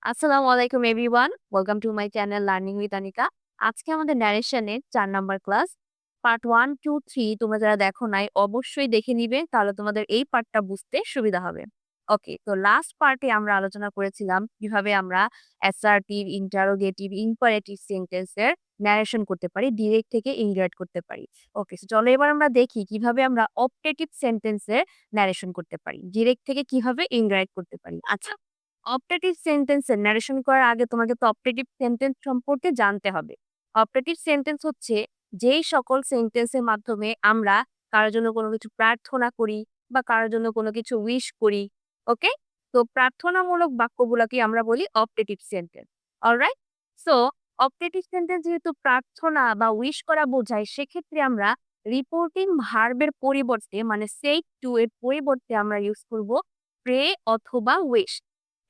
আসসালামু আলাইকুম everyone. Welcome to my channel learning with Anika. আজকে আমাদের ন্যারেশনের ৪ নাম্বার ক্লাস। পার্ট 1, 2, 3 তোমরা যারা দেখো নাই অবশ্যই দেখে নিবে। তাহলে তোমাদের এই পার্টটা বুঝতে সুবিধা হবে। ওকে, তো লাস্ট পার্টে আমরা আলোচনা করেছিলাম কিভাবে আমরা অ্যাসার্টিভ, ইন্টারোগেটিভ, ইম্পারেটিভ সেন্টেন্সের ন্যারেশন করতে পারি, ডিরেক্ট থেকে ইনডাইরেক্ট করতে পারি। ওকে, সো চলো এবার আমরা দেখি কিভাবে আমরা অপটেটিভ সেন্টেন্সের ন্যারেশন করতে পারি। ডিরেক্ট থেকে কিভাবে ইনডাইরেক্ট করতে পারি। আচ্ছা, অপটেটিভ সেন্টেন্সের ন্যারেশন করার আগে তোমাকে তো অপটেটিভ সেন্টেন্স সম্পর্কে জানতে হবে। অপটেটিভ সেন্টেন্স হচ্ছে যেই সকল সেন্টেন্সের মাধ্যমে আমরা কারোর জন্য কোনো কিছু প্রার্থনা করি বা কারোর জন্য কোনো কিছু উইশ করি। ওকে? তো প্রার্থনামূলক বাক্যগুলোকে আমরা বলি optative sentence. Alright? So optative sentence যেহেতু প্রার্থনা বা উইশ করা বোঝায়, সেক্ষেত্রে আমরা রিপোর্টিং ভার্বের পরিবর্তে মানে সেইড টু এর পরিবর্তে আমরা ইউজ করব প্রে অথবা উইশ।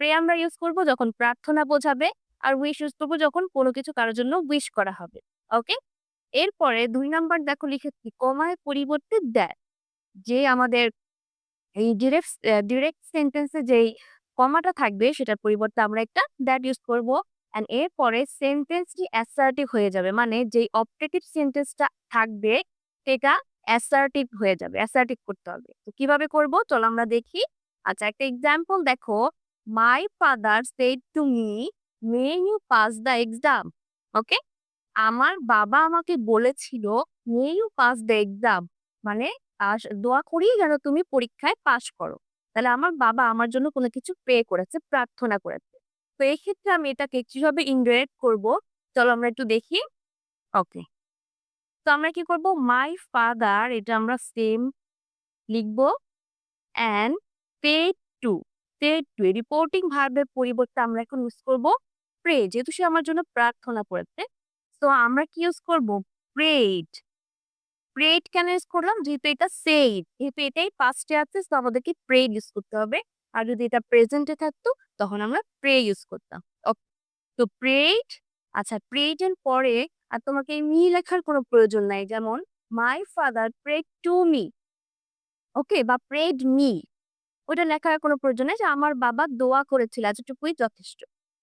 প্রে আমরা ইউজ করব যখন প্রার্থনা বোঝাবে, আর উইশ ইউজ করব যখন কোনো কিছু কারোর জন্য উইশ করা হবে। ওকে? এরপরে ২ নাম্বার দেখো লিখেছি কমার পরিবর্তে দ্যাট। যে আমাদের এই ডিরেক্ট সেন্টেন্স এ যেই কমাটা থাকবে সেটার পরিবর্তে আমরা একটা দ্যাট ইউজ করব। অ্যান্ড এরপরে সেন্টেন্সটি অ্যাসার্টিভ হয়ে যাবে। মানে যেই অপটেটিভ সেন্টেন্সটা থাকবে সেটা অ্যাসার্টিভ হয়ে যাবে। অ্যাসার্টিভ করতে হবে। তো কিভাবে করব চলো আমরা দেখি। আচ্ছা, একটা এক্সাম্পল দেখো। My father said to me, may you pass the exam. Okay? আমার বাবা আমাকে বলেছিল, may you pass the exam. মানে দোয়া করি যেন তুমি পরীক্ষায় পাশ করো। তাহলে আমার বাবা আমার জন্য কোনো কিছু প্রে করেছে, প্রার্থনা করেছে। তো এক্ষেত্রে আমি এটাকে কিভাবে ইনডাইরেক্ট করব? চলো আমরা একটু দেখি। ওকে। তো আমরা কি করব? মাই ফাদার এটা আমরা সেম লিখব। And paid to. Paid to reporting ভার্বের পরিবর্তে আমরা এখন ইউজ করব প্রে। যেহেতু সে আমার জন্য প্রার্থনা করেছে। তো আমরা কি ইউজ করব? প্রেড। প্রেড কেন ইউজ করলাম? যেহেতু এটা সেইড। যেহেতু এটাই পাস্টে আছে তো আমাদেরকে প্রেড ইউজ করতে হবে। আর যদি এটা প্রেজেন্টে থাকতো তখন আমরা প্রে ইউজ করতাম। ওকে। তো প্রেড। আচ্ছা, প্রেড এর পরে আর তোমাকে এই মি লেখার কোনো প্রয়োজন নাই। যেমন my father prayed to me. Okay? বা প্রেড মি। ওটা লেখার কোনো প্রয়োজন নেই যে আমার বাবা দোয়া করেছিল, এতটুকুই যথেষ্ট।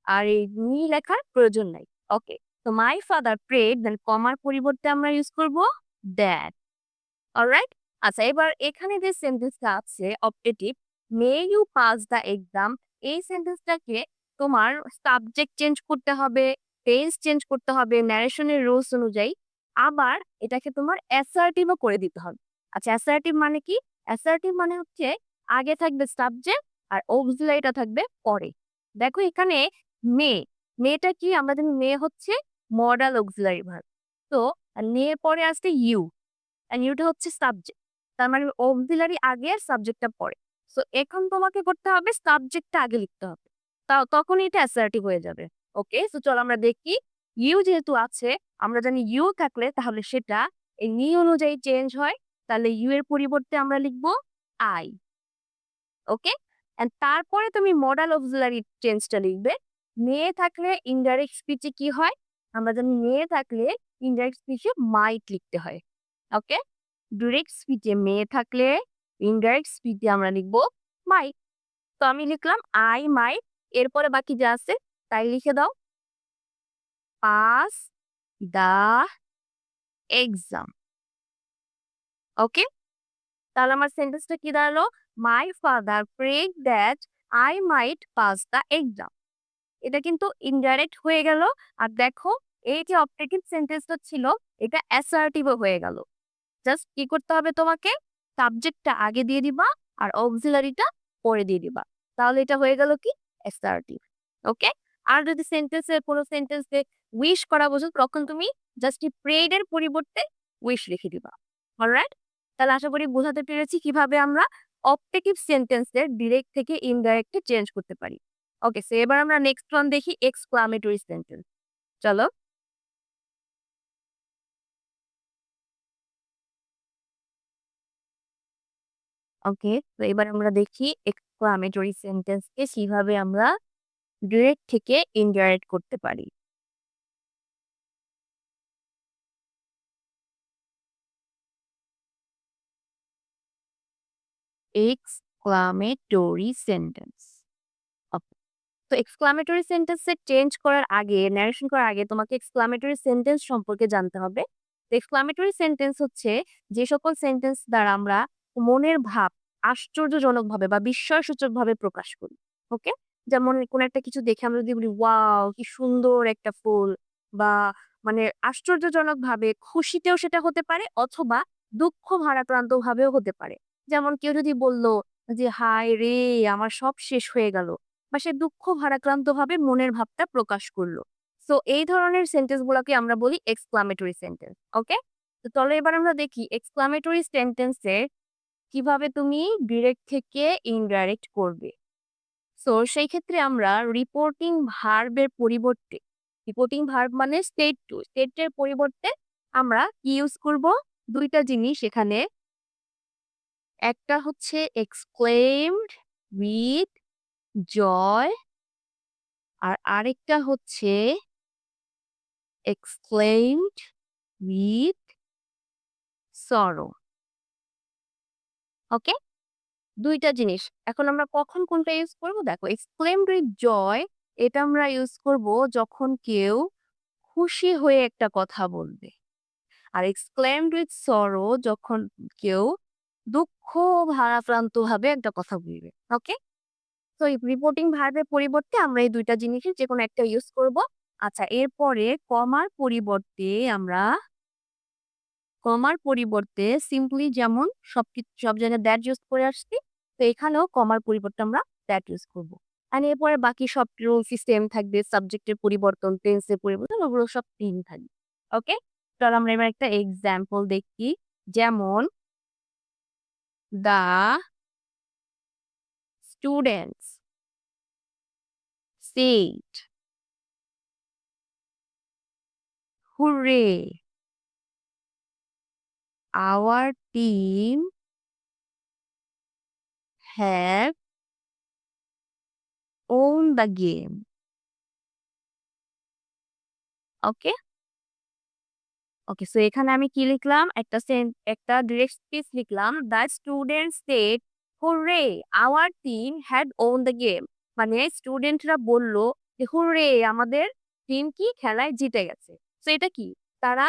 আর এই মি লেখার প্রয়োজন নাই। ওকে। তো মাই ফাদার প্রেড দেন কমার পরিবর্তে আমরা ইউজ করব দ্যাট। অলরাইট? আচ্ছা, এবার এখানে যে সেন্টেন্সটা আছে optative, may you pass the exam, এই সেন্টেন্সটাকে তোমার সাবজেক্ট চেঞ্জ করতে হবে, টেন্স চেঞ্জ করতে হবে ন্যারেশনের রুলস অনুযায়ী। আবার এটাকে তোমার অ্যাসার্টিভ ও করে দিতে হবে। আচ্ছা, অ্যাসার্টিভ মানে কি? অ্যাসার্টিভ মানে হচ্ছে আগে থাকবে সাবজেক্ট আর অক্সিলারিটা থাকবে পরে। দেখো এখানে মে, মেটা কি? আমরা জানি মে হচ্ছে মডাল অক্সিলারি ভার্ব। তো মে এর পরে আসছে ইউ। অ্যান্ড ইউটা হচ্ছে সাবজেক্ট। তার মানে অক্সিলারি আগে আর সাবজেক্টটা পরে। সো এখন তোমাকে করতে হবে সাবজেক্টটা আগে লিখতে হবে। তখনই এটা অ্যাসার্টিভ হয়ে যাবে। ওকে, সো চলো আমরা দেখি। ইউ যেহেতু আছে, আমরা জানি ইউ থাকলে তাহলে সেটা এই নি অনুযায়ী চেঞ্জ হয়। তাহলে ইউ এর পরিবর্তে আমরা লিখব আই। ওকে? অ্যান্ড তারপরে তুমি মডাল অক্সিলারি চেঞ্জটা লিখবে। মেয়ে থাকলে ইনডাইরেক্ট স্পিচে কি হয়? আমরা জানি মেয়ে থাকলে ইনডাইরেক্ট স্পিচে মাইট লিখতে হয়। ওকে? ডিরেক্ট স্পিচে মেয়ে থাকলে ইনডাইরেক্ট স্পিচে আমরা লিখব মাইট। তো আমি লিখলাম আই মাইট। এরপরে বাকি যা আছে তাই লিখে দাও। Pass the exam. ওকে? তাহলে আমার সেন্টেন্সটা কি দাঁড়ালো? My father prayed that I might pass the exam. এটা কিন্তু ইনডাইরেক্ট হয়ে গেল। আর দেখো এই যে অপটেটিভ সেন্টেন্সটা ছিল এটা অ্যাসার্টিভ ও হয়ে গেল। জাস্ট কি করতে হবে তোমাকে? সাবজেক্টটা আগে দিয়ে দিবা আর অক্সিলারিটা পরে দিয়ে দিবা। তাহলে এটা হয়ে গেল কি? অ্যাসার্টিভ। ওকে? আর যদি কোনো সেন্টেন্সে উইশ করা বোঝো তখন তুমি জাস্ট এই প্রেড এর পরিবর্তে উইশ লিখে দিবা। অলরাইট? তাহলে আশা করি বোঝাতে পেরেছি কিভাবে আমরা অপটেটিভ সেন্টেন্সের ডিরেক্ট থেকে ইনডাইরেক্ট এ চেঞ্জ করতে পারি। ওকে, সো এবার আমরা নেক্সট ওয়ান দেখি এক্সক্লামেটরি সেন্টেন্স। চলো। ওকে, তো এবার আমরা দেখি এক্সক্লামেটরি সেন্টেন্সকে কিভাবে আমরা ডিরেক্ট থেকে ইনডাইরেক্ট করতে পারি। Exclamatory sentence. ওকে, তো এক্সক্লামেটরি সেন্টেন্সে চেঞ্জ করার আগে, ন্যারেশন করার আগে তোমাকে এক্সক্লামেটরি সেন্টেন্স সম্পর্কে জানতে হবে। তো এক্সক্লামেটরি সেন্টেন্স হচ্ছে যে সকল সেন্টেন্স দ্বারা আমরা মনের ভাব আশ্চর্যজনকভাবে বা বিস্ময়সূচকভাবে প্রকাশ করি। ওকে? যেমন কোনো একটা কিছু দেখে আমরা যদি বলি, "ওয়াও! কি সুন্দর একটা ফুল" বা মানে আশ্চর্যজনকভাবে খুশিতেও সেটা হতে পারে অথবা দুঃখ ভারাক্রান্তভাবেও হতে পারে। যেমন কেউ যদি বলল যে, "হায় রে! আমার সব শেষ হয়ে গেল।" বা সে দুঃখ ভারাক্রান্তভাবে মনের ভাবটা প্রকাশ করলো। সো এই ধরনের সেন্টেন্স গুলাকে আমরা বলি এক্সক্লামেটরি সেন্টেন্স। ওকে? তো চলো এবার আমরা দেখি এক্সক্লামেটরি সেন্টেন্স এর কিভাবে তুমি ডিরেক্ট থেকে ইনডাইরেক্ট করবে। সো সেই ক্ষেত্রে আমরা রিপোর্টিং ভার্ব এর পরিবর্তে রিপোর্টিং ভার্ব মানে স্টেট টু স্টেট এর পরিবর্তে আমরা কি ইউজ করব? ২ টা জিনিস এখানে। একটা হচ্ছে এক্সক্লেইমড উইথ জয় আর আরেকটা হচ্ছে exclaimed with sorrow. ওকে? ২ টা জিনিস। এখন আমরা কখন কোনটা ইউজ করব? দেখো exclaimed with joy এটা আমরা ইউজ করব যখন কেউ খুশি হয়ে একটা কথা বলবে। আর exclaimed with sorrow যখন কেউ দুঃখ ভারাক্রান্তভাবে একটা কথা বলবে। ওকে? তো এই রিপোর্টিং ভার্বের পরিবর্তে আমরা এই ২ টা জিনিসের যেকোনো একটা ইউজ করব। আচ্ছা এরপরে কমার পরিবর্তে সিম্পলি যেমন সব জায়গায় দ্যাট ইউজ করে আসছি। তো এখানেও কমার পরিবর্তে আমরা দ্যাট ইউজ করব। অ্যান্ড এরপরে বাকি সব রুলসই সেম থাকবে। সাবজেক্টের পরিবর্তন, টেন্সের পরিবর্তন ওগুলো সব সেম থাকবে। ওকে? চলো আমরা এবার একটা এক্সাম্পল দেখি। যেমন the students said, "Hooray! Our team have won the game." Okay? Okay, so এখানে আমি কি লিখলাম? একটা ডিরেক্ট স্পিচ লিখলাম। The students said, "hurray! Our team had won the game." মানে স্টুডেন্টরা বলল যে, "হুররে! আমাদের টিম কি খেলায় জিতে গেছে।" সো এটা কি? তারা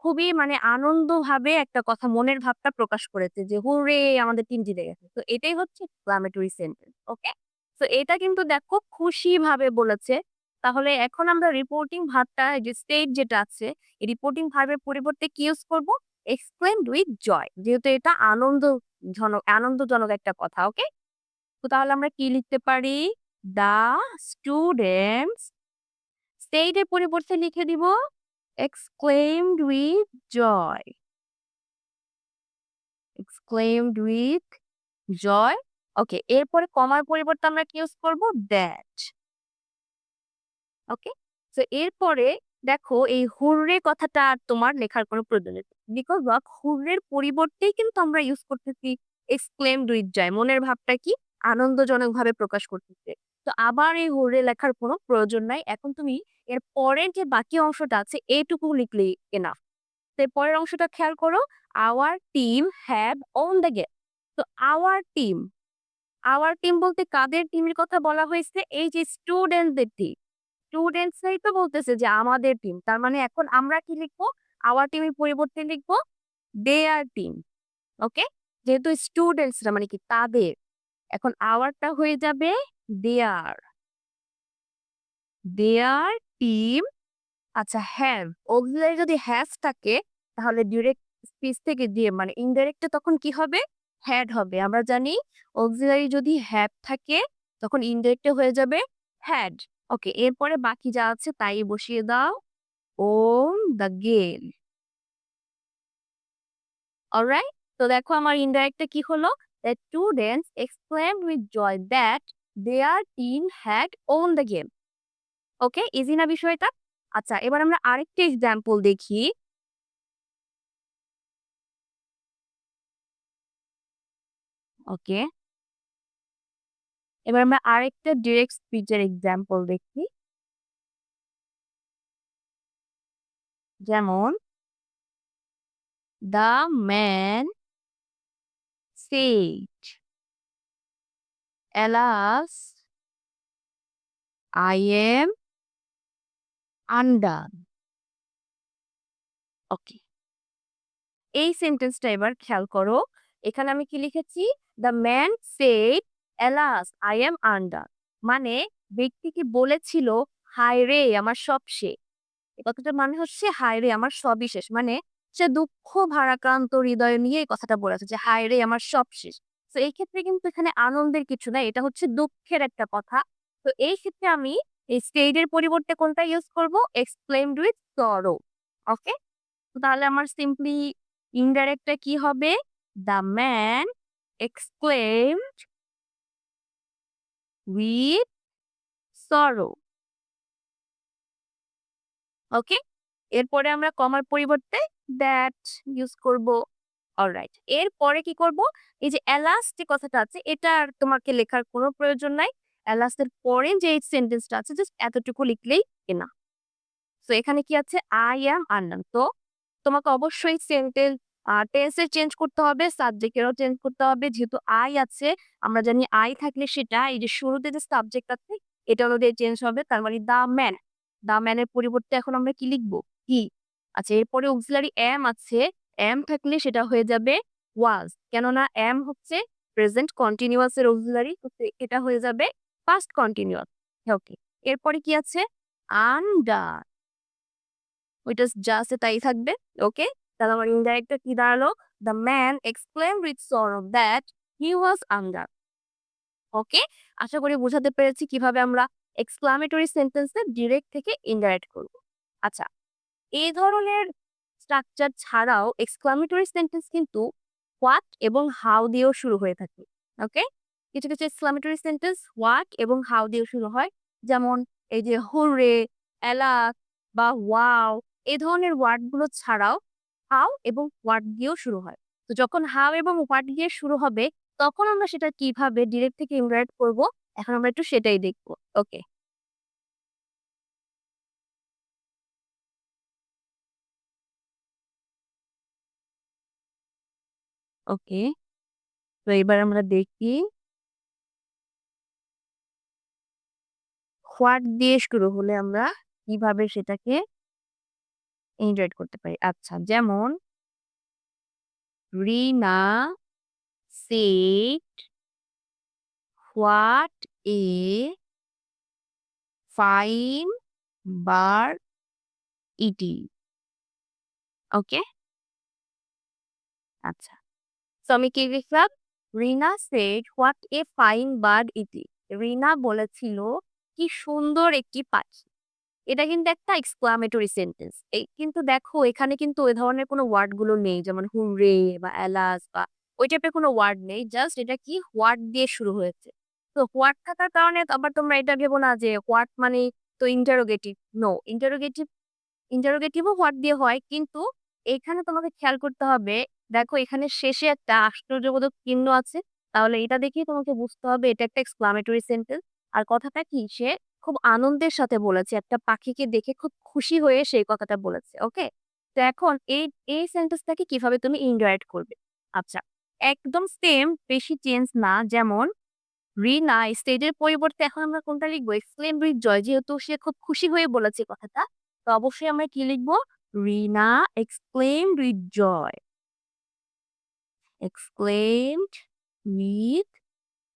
খুবই মানে আনন্দভাবে একটা কথা মনের ভাবটা প্রকাশ করেছে যে, "হুররে! আমাদের টিম জিতে গেছে।" তো এটাই হচ্ছে এক্সক্লামেটরি সেন্টেন্স। ওকে? সো এটা কিন্তু দেখো খুশিভাবে বলেছে। তাহলে এখন আমরা রিপোর্টিং ভার্বটা যে স্টেট যেটা আছে এই রিপোর্টিং ভার্বের পরিবর্তে কি ইউজ করব? এক্সক্লেইমড উইথ জয়। যেহেতু এটা আনন্দজনক একটা কথা। ওকে? তো তাহলে আমরা কি লিখতে পারি? দ্য স্টুডেন্টস স্টেট এর পরিবর্তে লিখে দিব exclaimed with joy. Exclaimed with joy. Okay, এরপরে কমার পরিবর্তে আমরা কি ইউজ করব? দ্যাট। ওকে? সো এরপরে দেখো এই হুররে কথাটা আর তোমার লেখার কোনো প্রয়োজন নেই। বিকজ অফ হুররের পরিবর্তেই কিন্তু আমরা ইউজ করতেছি এক্সক্লেমড উইথ জয়। মনের ভাবটা কি আনন্দজনকভাবে প্রকাশ করতেছে। তো আবার এই হুররে লেখার কোনো প্রয়োজন নাই। এখন তুমি এর পরের যে বাকি অংশটা আছে এটুকু লিখলেই এনাফ। তো এর পরের অংশটা খেয়াল করো। Our team have won the game. তো আওয়ার টিম বলতে কাদের টিমের কথা বলা হয়েছে? এই যে স্টুডেন্টদের টিম। স্টুডেন্টসরাই তো বলতেছে যে আমাদের টিম। তার মানে এখন আমরা কি লিখবো? আওয়ার টিমের পরিবর্তে লিখবো দেয়ার টিম। ওকে? যেহেতু স্টুডেন্টসরা মানে কি তাদের। এখন আওয়ারটা হয়ে যাবে দেয়ার। দেয়ার টিম আচ্ছা হ্যাভ অক্সিলারি যদি হ্যাজ থাকে তাহলে ডিরেক্ট স্পিচ থেকে দিয়ে মানে ইনডাইরেক্টে তখন কি হবে? হ্যাড হবে। আমরা জানি অক্সিলারি যদি হ্যাভ থাকে তখন ইনডাইরেক্টে হয়ে যাবে হ্যাড। ওকে, এরপরে বাকি যা আছে তাই বসিয়ে দাও। Won the game. অলরাইট? তো দেখো আমার ইনডাইরেক্টে কি হলো? The students exclaimed with joy that their team had won the game. Okay, easy না বিষয়টা? আচ্ছা এবার আমরা আরেকটা এক্সাম্পল দেখি। ওকে, এবার আমরা আরেকটা ডিরেক্ট স্পিচ এর এক্সাম্পল দেখি। যেমন the man said, "Alas, I am undone. Okay, এই সেন্টেন্সটা এবার খেয়াল করো। এখানে আমি কি লিখেছি? The man said, alas I am undone. মানে ব্যক্তি কি বলেছিল, হায় রে আমার সব শেষ। এই কথাটার মানে হচ্ছে হায় রে আমার সবই শেষ। মানে সে দুঃখ ভারাক্রান্ত হৃদয় নিয়ে এই কথাটা বলেছে যে হায় রে আমার সব শেষ। তো এই ক্ষেত্রে কিন্তু এখানে আনন্দের কিছু নাই, এটা হচ্ছে দুঃখের একটা কথা। তো এই ক্ষেত্রে আমি এই স্টেড এর পরিবর্তে কোনটা ইউজ করব? এক্সক্লেইমড উইথ সরো। ওকে, তো তাহলে আমার সিম্পলি ইনডাইরেক্টটা কি হবে? দ্য ম্যান এক্সক্লেইমড উইথ সরো। ওকে, এরপরে আমরা কমার পরিবর্তে দ্যাট ইউজ করব। অলরাইট, এরপরে কি করব? এই যে অ্যালাস যে কথাটা আছে এটা আর তোমাকে লেখার কোনো প্রয়োজন নাই। অ্যালাস এর পরে যে সেন্টেন্সটা আছে জাস্ট এতটুকু লিখলেই এনাফ। সো এখানে কি আছে? I am unknown. তো তোমাকে অবশ্যই টেন্সের চেঞ্জ করতে হবে, সাবজেক্টেরও চেঞ্জ করতে হবে। যেহেতু আই আছে, আমরা জানি আই থাকলে সেটা এই যে শুরুতে যে সাবজেক্ট আছে এটা হলো দিয়ে চেঞ্জ হবে। তার মানে দ্য ম্যান। দ্য ম্যানের পরিবর্তে এখন আমরা কি লিখবো? হি। আচ্ছা, এরপরে অক্সিলারি অ্যাম আছে। অ্যাম থাকলে সেটা হয়ে যাবে ওয়াজ। কেননা অ্যাম হচ্ছে প্রেজেন্ট কন্টিনিউয়াস এর অক্সিলারি। তো এটা হয়ে যাবে পাস্ট কন্টিনিউয়াস। ওকে, এরপরে কি আছে? আন্ডার। ওইটা যা আছে তাই থাকবে। ওকে, তাহলে আমার ইনডাইরেক্টটা কি দাঁড়ালো? The man exclaimed with sorrow that he was undone. Okay, আশা করি বোঝাতে পেরেছি কিভাবে আমরা এক্সক্লামেটরি সেন্টেন্সে ডিরেক্ট থেকে ইনডাইরেক্ট করব। আচ্ছা, এই ধরনের স্ট্রাকচার ছাড়াও এক্সক্লামেটরি সেন্টেন্স কিন্তু হোয়াট এবং হাউ দিয়েও শুরু হয়ে থাকে। ওকে, কিছু কিছু এক্সক্লামেটরি সেন্টেন্স হোয়াট এবং হাউ দিয়ে শুরু হয়। যেমন এই যে হুররে, অ্যালাক বা ওয়াও, এই ধরনের ওয়ার্ড গুলো ছাড়াও হাউ এবং হোয়াট দিয়েও শুরু হয়। তো যখন হাউ এবং হোয়াট দিয়ে শুরু হবে তখন আমরা সেটা কিভাবে ডিরেক্ট থেকে ইনডাইরেক্ট করব, এখন আমরা একটু সেটাই দেখব। ওকে, ওকে, তো এবার আমরা দেখি হোয়াট দিয়ে শুরু হলে আমরা কিভাবে সেটাকে ইন্টারেক্ট করতে পারি। আচ্ছা, যেমন রিনা said what a fine bird it is. ওকে, আচ্ছা, তো আমি কি লিখলাম? রিনা said what a fine bird it is. রিনা বলেছিল কি সুন্দর একটি পাখি। এটা কিন্তু একটা এক্সক্লামেটরি সেন্টেন্স। এই কিন্তু দেখো এখানে কিন্তু ওই ধরনের কোনো ওয়ার্ড গুলো নেই। যেমন হুররে বা এলাস বা ওই টাইপের কোনো ওয়ার্ড নেই। জাস্ট এটা কি হোয়াট দিয়ে শুরু হয়েছে। তো হোয়াট থাকার কারণে আবার তোমরা এটা ভেবো না যে হোয়াট মানে তো ইন্টারোগেটিভ। নো, ইন্টারোগেটিভও হোয়াট দিয়ে হয়। কিন্তু এখানে তোমাকে খেয়াল করতে হবে, দেখো এখানে শেষে একটা আশ্চর্যবোধক চিহ্ন আছে। তাহলে এটা দেখেই তোমাকে বুঝতে হবে এটা একটা এক্সক্লামেটরি সেন্টেন্স। আর কথাটা কি, সে খুব আনন্দের সাথে বলেছে। একটা পাখিকে দেখে খুব খুশি হয়ে সেই কথাটা বলেছে। ওকে? তো এখন এই সেন্টেন্সটাকে কিভাবে তুমি ইনডাইরেক্ট করবে? আচ্ছা, একদম সেম, বেশি চেঞ্জ না। যেমন রিনা স্টেজের পরিবর্তে এখন আমরা কোনটা লিখবো? এক্সক্লেইম উইথ জয়। যেহেতু সে খুব খুশি হয়ে বলেছে কথাটা, তো অবশ্যই আমরা কি লিখবো? Rina exclaimed with joy. Exclaimed with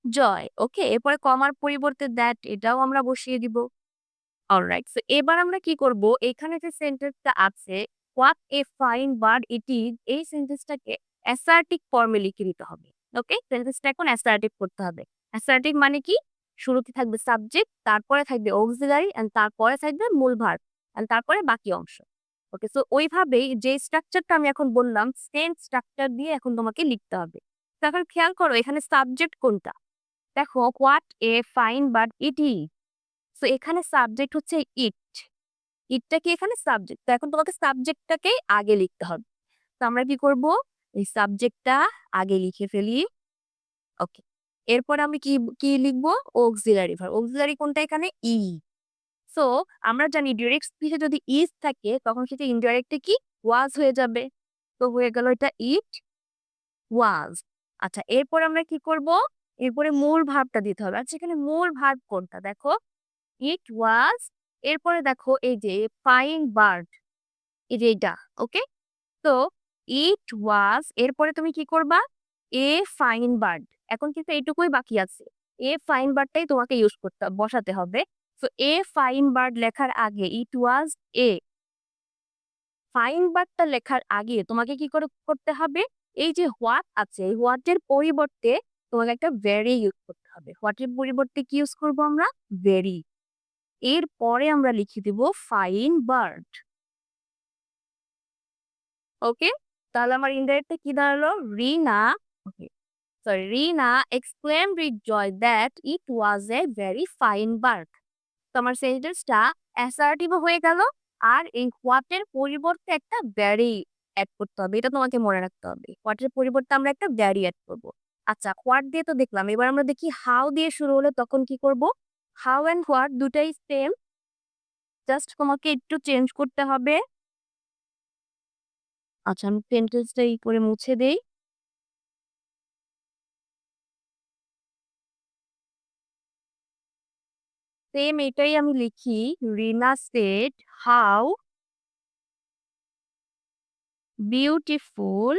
joy. Okay, এরপরে কমার পরিবর্তে দ্যাট এটাও আমরা বসিয়ে দিব। অলরাইট, সো এবার আমরা কি করব? এখানে যে সেন্টেন্সটা আছে what a fine bird it is, এই সেন্টেন্সটাকে অ্যাসার্টিভ ফর্মে লিখে দিতে হবে। ওকে, সেন্টেন্সটা এখন অ্যাসার্টিভ করতে হবে। অ্যাসার্টিভ মানে কি? শুরুতে থাকবে সাবজেক্ট, তারপরে থাকবে অক্সিলারি এন্ড তারপরে থাকবে মূল ভার্ব এন্ড তারপরে বাকি অংশ। ওকে, সো ওইভাবেই যে স্ট্রাকচারটা আমি এখন বললাম সেম স্ট্রাকচার দিয়ে এখন তোমাকে লিখতে হবে। তো এখন খেয়াল করো এখানে সাবজেক্ট কোনটা? দেখো what a fine bird it is. So এখানে সাবজেক্ট হচ্ছে ইট। ইটটা কি এখানে সাবজেক্ট। তো এখন তোমাকে সাবজেক্টটাকেই আগে লিখতে হবে। তো আমরা কি করব? এই সাবজেক্টটা আগে লিখে ফেলি। ওকে, এরপর আমি কি কি লিখবো? Auxiliary verb. অক্সিলারি কোনটা এখানে? ই। সো আমরা জানি ডিরেক্ট স্পিচে যদি ইজ থাকে তখন সেটা ইনডাইরেক্টে কি ওয়াজ হয়ে যাবে। তো হয়ে গেল এটা ইট ওয়াজ। আচ্ছা, এরপর আমরা কি করব? এরপরে মূল ভার্বটা দিতে হবে। আচ্ছা, এখানে মূল ভার্ব কোনটা দেখো? ইট ওয়াজ, এরপরে দেখো এই যে ফাইন বার্ড, এই যে এটা। ওকে, তো ইট ওয়াজ, এরপরে তুমি কি করবা? এ ফাইন বার্ড। এখন কিন্তু এইটুকুই বাকি আছে, এ ফাইন বার্ডটাই তোমাকে ইউজ করতে বসাতে হবে। তো এ ফাইন বার্ড লেখার আগে ইট ওয়াজ এ ফাইন বার্ডটা লেখার আগে তোমাকে কি করে করতে হবে? এই যে হোয়াট আছে, এই হোয়াটের পরিবর্তে তোমাকে একটা ভেরি ইউজ করতে হবে। হোয়াটের পরিবর্তে কি ইউজ করবো আমরা? ভেরি। এরপরে আমরা লিখে দিব ফাইন বার্ড। ওকে, তাহলে আমার ইনডাইরেক্টে কি দাঁড়ালো? Rina, okay sorry, Rina exclaimed with joy that it was a very fine bird. তো আমার সেন্টেন্সটা অ্যাসার্টিভ হয়ে গেল, আর এই হোয়াটের পরিবর্তে একটা ভ্যারি অ্যাড করতে হবে, এটা তোমাকে মনে রাখতে হবে। হোয়াটের পরিবর্তে আমরা একটা ভ্যারি অ্যাড করব। আচ্ছা, হোয়াট দিয়ে তো দেখলাম, এবার আমরা দেখি হাউ দিয়ে শুরু হলে তখন কি করব। হাউ অ্যান্ড হোয়াট দুটাই সেম, জাস্ট তোমাকে একটু চেঞ্জ করতে হবে। আচ্ছা, আমি সেন্টেন্সটা এই করে মুছে দেই। সেম এটাই আমি লিখি। Rina said how beautiful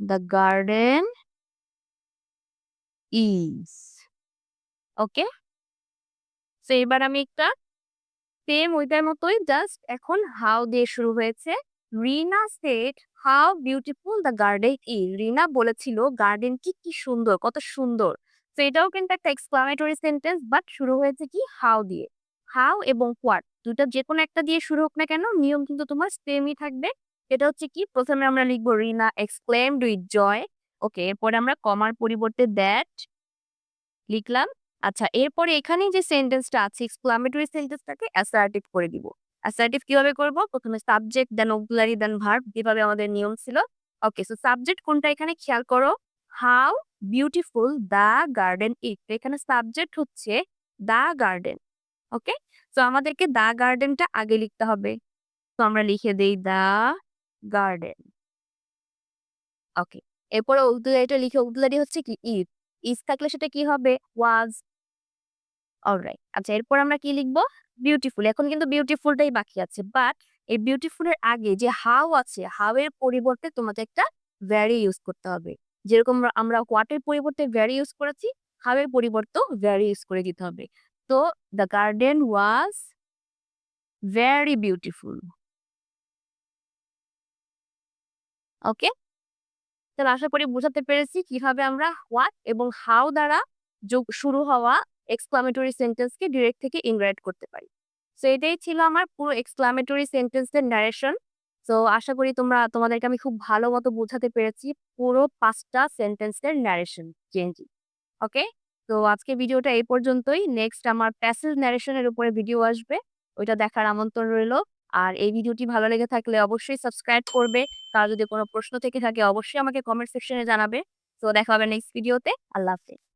the garden is. Okay, তো এবার আমি একটা সেম ওইটার মতোই, জাস্ট এখন হাউ দিয়ে শুরু হয়েছে। Rina said how beautiful the garden is. Rina বলেছিল গার্ডেন কি সুন্দর, কত সুন্দর। তো এটাও কিন্তু একটা এক্সক্লামেটরি সেন্টেন্স, বাট শুরু হয়েছে কি হাউ দিয়ে। হাউ এবং হোয়াট দুটা যে কোনো একটা দিয়ে শুরু হোক না কেন, নিয়ম কিন্তু তোমার সেমই থাকবে। এটা হচ্ছে কি, প্রথমে আমরা লিখবো রিনা এক্সক্লেমড উইথ জয়। ওকে, এরপরে আমরা কমার পরিবর্তে দ্যাট লিখলাম। আচ্ছা, এরপরে এখানে যে সেন্টেন্সটা আছে এক্সক্লামেটরি সেন্টেন্সটাকে অ্যাসার্টিভ করে দিব। অ্যাসার্টিভ কিভাবে করব? প্রথমে subject then auxiliary then verb, যেভাবে আমাদের নিয়ম ছিল। ওকে, সো সাবজেক্ট কোনটা এখানে খেয়াল করো। How beautiful the garden is. এখানে সাবজেক্ট হচ্ছে দ্য গার্ডেন। ওকে, সো আমাদেরকে দ্য গার্ডেনটা আগে লিখতে হবে। তো আমরা লিখে দেই দ্য গার্ডেন। ওকে, এরপরে অক্সিলারিটা লিখে, অক্সিলারি হচ্ছে কি ইজ। ইজ থাকলে সেটা কি হবে? ওয়াজ। অলরাইট, আচ্ছা এরপর আমরা কি লিখবো? বিউটিফুল। এখন কিন্তু বিউটিফুলটাই বাকি আছে, বাট এই বিউটিফুল এর আগে যে হাউ আছে, হাউ এর পরিবর্তে তোমাকে একটা ভ্যারি ইউজ করতে হবে। যেরকম আমরা হোয়াট এর পরিবর্তে ভ্যারি ইউজ করেছি, হাউ এর পরিবর্তেও ভ্যারি ইউজ করে দিতে হবে। তো the garden was very beautiful. Okay, তাহলে আশা করি বোঝাতে পেরেছি কিভাবে আমরা হোয়াট এবং হাউ দ্বারা যোগ শুরু হওয়া এক্সক্লামেটরি সেন্টেন্সকে ডিরেক্ট থেকে ইনডাইরেক্ট করতে পারি। সো এটাই ছিল আমার পুরো এক্সক্লামেটরি সেন্টেন্সের ন্যারেশন। সো আশা করি তোমাদেরকে আমি খুব ভালো মতো বোঝাতে পেরেছি পুরো 5টা সেন্টেন্সের ন্যারেশন চেঞ্জিং। ওকে, তো আজকে ভিডিওটা এই পর্যন্তই। নেক্সট আমার প্যাসেজ ন্যারেশনের উপরে ভিডিও আসবে, ওইটা দেখার আমন্ত্রণ রইলো। আর এই ভিডিওটি ভালো লেগে থাকলে অবশ্যই সাবস্ক্রাইব করবে। কার যদি কোনো প্রশ্ন থেকে থাকে অবশ্যই আমাকে কমেন্ট সেকশনে জানাবে। তো দেখা হবে নেক্সট ভিডিওতে। আল্লাহ হাফেজ।